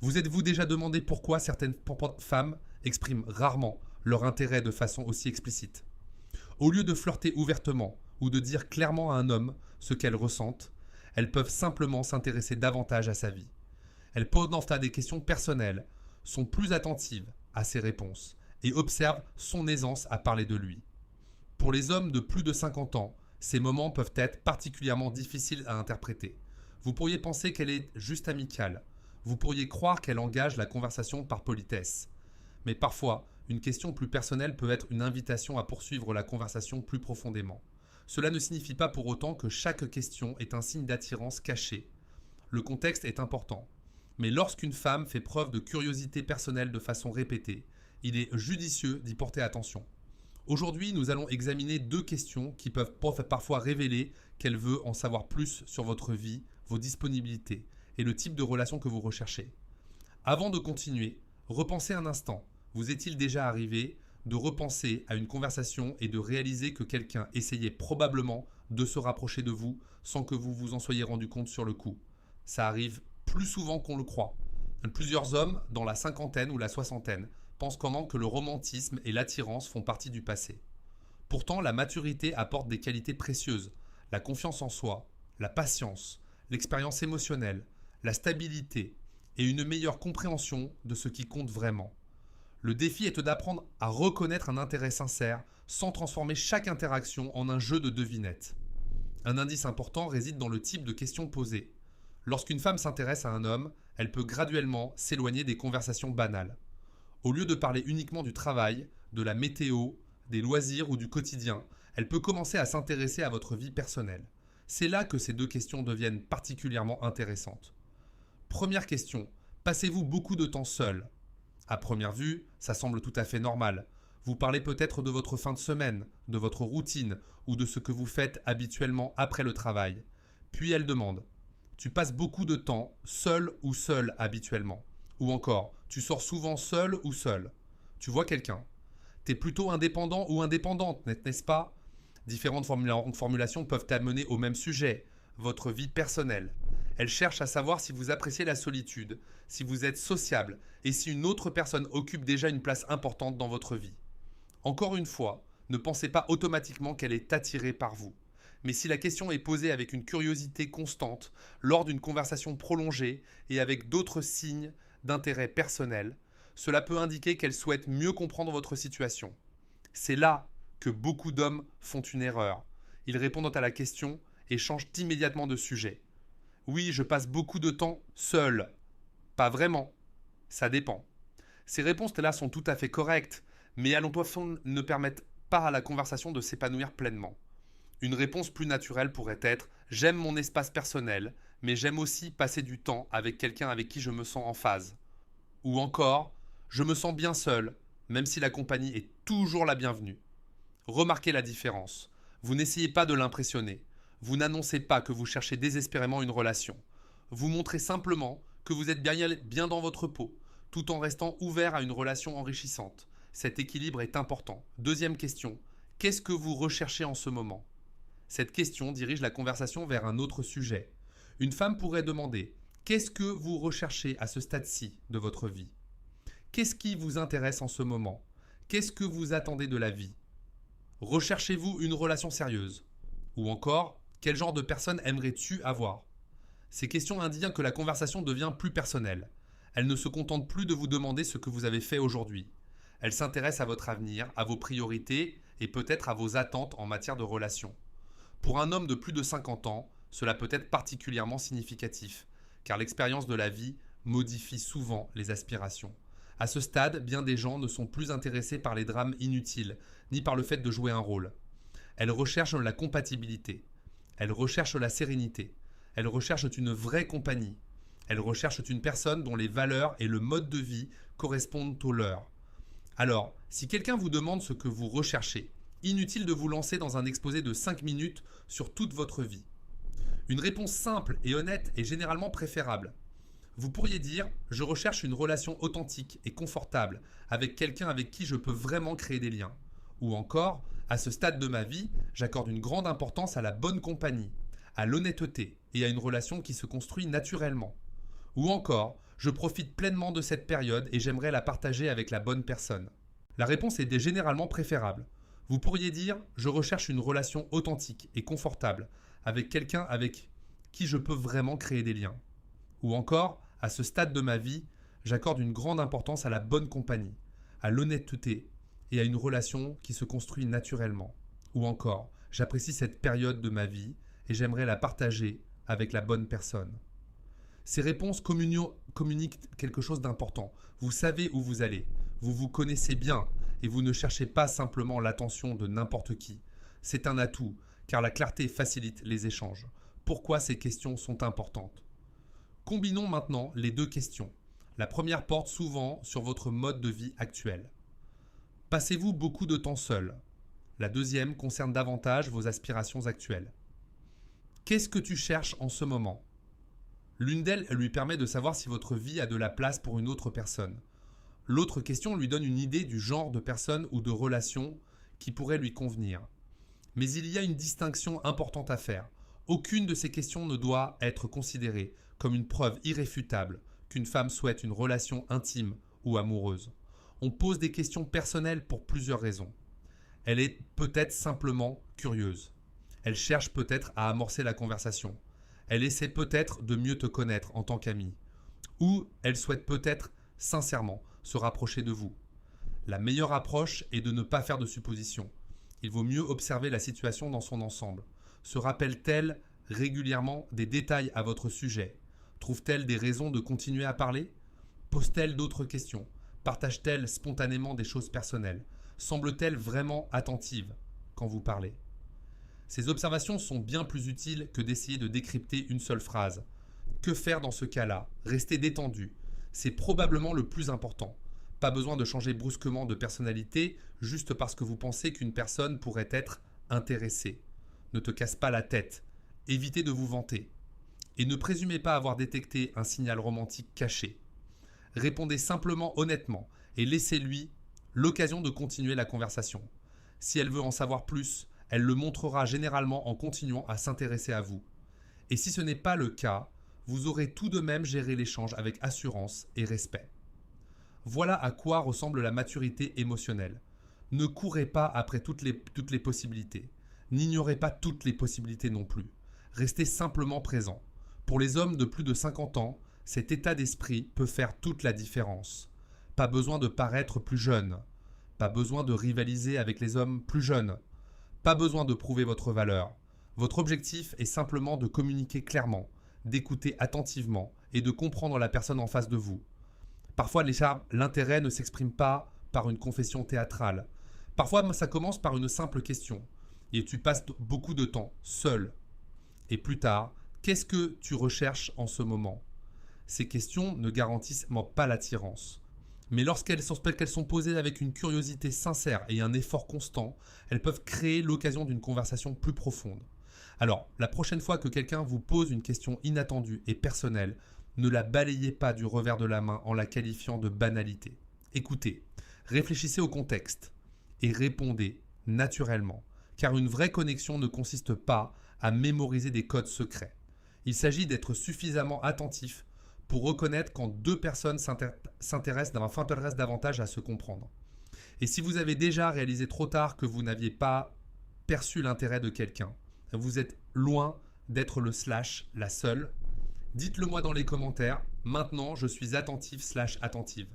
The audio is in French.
Vous êtes-vous déjà demandé pourquoi certaines femmes expriment rarement leur intérêt de façon aussi explicite? Au lieu de flirter ouvertement ou de dire clairement à un homme ce qu'elles ressentent, elles peuvent simplement s'intéresser davantage à sa vie. Elles posent enfin des questions personnelles, sont plus attentives à ses réponses et observent son aisance à parler de lui. Pour les hommes de plus de 50 ans, ces moments peuvent être particulièrement difficiles à interpréter. Vous pourriez penser qu'elle est juste amicale. Vous pourriez croire qu'elle engage la conversation par politesse. Mais parfois, une question plus personnelle peut être une invitation à poursuivre la conversation plus profondément. Cela ne signifie pas pour autant que chaque question est un signe d'attirance caché. Le contexte est important. Mais lorsqu'une femme fait preuve de curiosité personnelle de façon répétée, il est judicieux d'y porter attention. Aujourd'hui, nous allons examiner 2 questions qui peuvent parfois révéler qu'elle veut en savoir plus sur votre vie, vos disponibilités et le type de relation que vous recherchez. Avant de continuer, repensez un instant. Vous est-il déjà arrivé de repenser à une conversation et de réaliser que quelqu'un essayait probablement de se rapprocher de vous sans que vous vous en soyez rendu compte sur le coup? Ça arrive plus souvent qu'on le croit. Plusieurs hommes, dans la cinquantaine ou la soixantaine, pensent comment que le romantisme et l'attirance font partie du passé. Pourtant, la maturité apporte des qualités précieuses, la confiance en soi, la patience, l'expérience émotionnelle, la stabilité et une meilleure compréhension de ce qui compte vraiment. Le défi est d'apprendre à reconnaître un intérêt sincère sans transformer chaque interaction en un jeu de devinettes. Un indice important réside dans le type de questions posées. Lorsqu'une femme s'intéresse à un homme, elle peut graduellement s'éloigner des conversations banales. Au lieu de parler uniquement du travail, de la météo, des loisirs ou du quotidien, elle peut commencer à s'intéresser à votre vie personnelle. C'est là que ces 2 questions deviennent particulièrement intéressantes. Première question, passez-vous beaucoup de temps seul? À première vue, ça semble tout à fait normal. Vous parlez peut-être de votre fin de semaine, de votre routine ou de ce que vous faites habituellement après le travail. Puis elle demande, tu passes beaucoup de temps seul ou seul habituellement? Ou encore, tu sors souvent seul ou seul? Tu vois quelqu'un? T'es plutôt indépendant ou indépendante, n'est-ce pas? Différentes formulations peuvent amener au même sujet, votre vie personnelle. Elle cherche à savoir si vous appréciez la solitude, si vous êtes sociable et si une autre personne occupe déjà une place importante dans votre vie. Encore une fois, ne pensez pas automatiquement qu'elle est attirée par vous. Mais si la question est posée avec une curiosité constante, lors d'une conversation prolongée et avec d'autres signes d'intérêt personnel, cela peut indiquer qu'elle souhaite mieux comprendre votre situation. C'est là que beaucoup d'hommes font une erreur. Ils répondent à la question et changent immédiatement de sujet. Oui, je passe beaucoup de temps seul. Pas vraiment. Ça dépend. Ces réponses-là sont tout à fait correctes, mais elles ne permettent pas à la conversation de s'épanouir pleinement. Une réponse plus naturelle pourrait être « J'aime mon espace personnel, mais j'aime aussi passer du temps avec quelqu'un avec qui je me sens en phase. » Ou encore « Je me sens bien seul, même si la compagnie est toujours la bienvenue. » Remarquez la différence. Vous n'essayez pas de l'impressionner. Vous n'annoncez pas que vous cherchez désespérément une relation. Vous montrez simplement que vous êtes bien dans votre peau, tout en restant ouvert à une relation enrichissante. Cet équilibre est important. Deuxième question. Qu'est-ce que vous recherchez en ce moment? Cette question dirige la conversation vers un autre sujet. Une femme pourrait demander « Qu'est-ce que vous recherchez à ce stade-ci de votre vie? Qu'est-ce qui vous intéresse en ce moment? Qu'est-ce que vous attendez de la vie? Recherchez-vous une relation sérieuse? Ou encore, quel genre de personne aimerais-tu avoir? » Ces questions indiquent que la conversation devient plus personnelle. Elle ne se contente plus de vous demander ce que vous avez fait aujourd'hui. Elle s'intéresse à votre avenir, à vos priorités et peut-être à vos attentes en matière de relations. Pour un homme de plus de 50 ans, cela peut être particulièrement significatif, car l'expérience de la vie modifie souvent les aspirations. À ce stade, bien des gens ne sont plus intéressés par les drames inutiles, ni par le fait de jouer un rôle. Elles recherchent la compatibilité. Elles recherchent la sérénité. Elles recherchent une vraie compagnie. Elles recherchent une personne dont les valeurs et le mode de vie correspondent aux leurs. Alors, si quelqu'un vous demande ce que vous recherchez, inutile de vous lancer dans un exposé de 5 minutes sur toute votre vie. Une réponse simple et honnête est généralement préférable. Vous pourriez dire « Je recherche une relation authentique et confortable avec quelqu'un avec qui je peux vraiment créer des liens. » Ou encore « À ce stade de ma vie, j'accorde une grande importance à la bonne compagnie, à l'honnêteté et à une relation qui se construit naturellement. » Ou encore Je profite pleinement de cette période et j'aimerais la partager avec la bonne personne. La réponse est généralement préférable. Vous pourriez dire « Je recherche une relation authentique et confortable avec quelqu'un avec qui je peux vraiment créer des liens. » Ou encore « À ce stade de ma vie, j'accorde une grande importance à la bonne compagnie, à l'honnêteté et à une relation qui se construit naturellement. » Ou encore « J'apprécie cette période de ma vie et j'aimerais la partager avec la bonne personne. » Ces réponses communiquent quelque chose d'important. Vous savez où vous allez, vous vous connaissez bien et vous ne cherchez pas simplement l'attention de n'importe qui. C'est un atout, car la clarté facilite les échanges. Pourquoi ces questions sont importantes? Combinons maintenant les deux questions. La première porte souvent sur votre mode de vie actuel. Passez-vous beaucoup de temps seul? La deuxième concerne davantage vos aspirations actuelles. Qu'est-ce que tu cherches en ce moment? L'une d'elles lui permet de savoir si votre vie a de la place pour une autre personne. L'autre question lui donne une idée du genre de personne ou de relation qui pourrait lui convenir. Mais il y a une distinction importante à faire. Aucune de ces questions ne doit être considérée comme une preuve irréfutable qu'une femme souhaite une relation intime ou amoureuse. On pose des questions personnelles pour plusieurs raisons. Elle est peut-être simplement curieuse. Elle cherche peut-être à amorcer la conversation. Elle essaie peut-être de mieux te connaître en tant qu'amie. Ou elle souhaite peut-être sincèrement se rapprocher de vous. La meilleure approche est de ne pas faire de suppositions. Il vaut mieux observer la situation dans son ensemble. Se rappelle-t-elle régulièrement des détails à votre sujet? Trouve-t-elle des raisons de continuer à parler? Pose-t-elle d'autres questions? Partage-t-elle spontanément des choses personnelles? Semble-t-elle vraiment attentive quand vous parlez? Ces observations sont bien plus utiles que d'essayer de décrypter une seule phrase. Que faire dans ce cas-là? Rester détendu. C'est probablement le plus important. Pas besoin de changer brusquement de personnalité juste parce que vous pensez qu'une personne pourrait être intéressée. Ne te casse pas la tête. Évitez de vous vanter. Et ne présumez pas avoir détecté un signal romantique caché. Répondez simplement honnêtement et laissez-lui l'occasion de continuer la conversation. Si elle veut en savoir plus, elle le montrera généralement en continuant à s'intéresser à vous. Et si ce n'est pas le cas, vous aurez tout de même géré l'échange avec assurance et respect. Voilà à quoi ressemble la maturité émotionnelle. Ne courez pas après toutes les possibilités. N'ignorez pas toutes les possibilités non plus. Restez simplement présent. Pour les hommes de plus de 50 ans, cet état d'esprit peut faire toute la différence. Pas besoin de paraître plus jeune. Pas besoin de rivaliser avec les hommes plus jeunes. Pas besoin de prouver votre valeur. Votre objectif est simplement de communiquer clairement, d'écouter attentivement et de comprendre la personne en face de vous. Parfois, l'intérêt ne s'exprime pas par une confession théâtrale. Parfois, ça commence par une simple question. Et tu passes beaucoup de temps seul. Et plus tard, qu'est-ce que tu recherches en ce moment? Ces questions ne garantissent pas l'attirance. Mais lorsqu'elles sont posées avec une curiosité sincère et un effort constant, elles peuvent créer l'occasion d'une conversation plus profonde. Alors, la prochaine fois que quelqu'un vous pose une question inattendue et personnelle, ne la balayez pas du revers de la main en la qualifiant de banalité. Écoutez, réfléchissez au contexte et répondez naturellement, car une vraie connexion ne consiste pas à mémoriser des codes secrets. Il s'agit d'être suffisamment attentif pour reconnaître quand deux personnes s'intéressent davantage à se comprendre. Et si vous avez déjà réalisé trop tard que vous n'aviez pas perçu l'intérêt de quelqu'un, vous êtes loin d'être le / la seule. Dites-le moi dans les commentaires. Maintenant, je suis attentif / attentive.